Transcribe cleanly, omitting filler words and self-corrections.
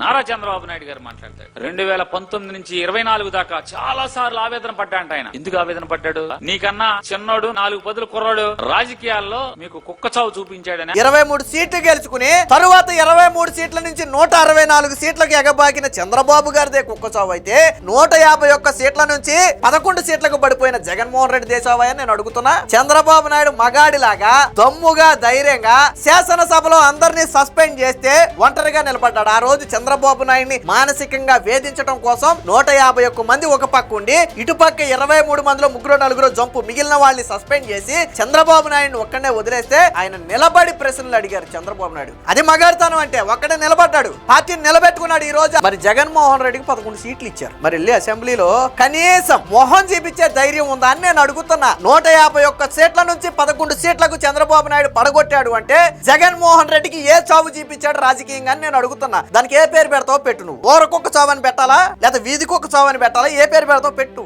నారా చంద్రబాబు నాయుడు గారు మాట్లాడతాడు 2019 నుంచి 24 దాకా చాలా సార్లు ఆవేదన పడ్డాంట ఆయన. ఎందుకు ఆవేదన పడ్డాడు? నీకన్నా చిన్నోడు 4 పదులు కుర్రాడు రాజకీయాల్లో మీకు కుక్క చావు చూపించాడని 23 సీట్లు గెలుచుకుని తరువాత 23 సీట్ల నుంచి 164 సీట్లకు ఎగబాకిన చంద్రబాబు గారిదే కుక్క చావు అయితే 151 సీట్ల నుంచి 11 సీట్లకు పడిపోయిన జగన్మోహన్ రెడ్డి దేశావయ్య నేను అడుగుతున్నా. చంద్రబాబు నాయుడు మగాడిలాగా దమ్ముగా ధైర్యంగా శాసనసభలో అందరినీ సస్పెండ్ చేస్తే ఒంటరిగా నిలబడ్డాడు. ఆ రోజు చంద్రబాబు నాయుడిని మానసికంగా వేధించడం కోసం 151 మంది ఒక పక్క ఉండి ఇటుపక్క 23 మందిలో 3-4 జంపు మిగిలిన వాళ్ళని సస్పెండ్ చేసి చంద్రబాబు నాయుడిని ఒక్కడే వదిలేస్తే ఆయన నిలబడి ప్రశ్నలు అడిగారు చంద్రబాబు నాయుడు. అది మగాడితనం అంటే ఒక్కడే నిలబడ్డాడు, పార్టీని నిలబెట్టుకున్నాడు. ఈ రోజు మరి జగన్మోహన్ రెడ్డికి 11 సీట్లు ఇచ్చారు. మరి వెళ్ళి అసెంబ్లీలో కనీసం మొహం చూపించే ధైర్యం ఉందా అని నేను అడుగుతున్నా. 151 సీట్ల నుంచి 11 సీట్లకు చంద్రబాబు నాయుడు పడగొట్టాడు అంటే జగన్మోహన్ రెడ్డికి ఏ చావు చూపించాడు రాజకీయంగా అని నేను అడుగుతున్నా. దానికి ఏ పేరు పెడతావు పెట్టు. నువ్వు ఊరకొక్క చావు అని పెట్టాలా లేదా వీధికొక్క చావు అని పెట్టాలా? ఏ పేరు పెడతావు పెట్టు.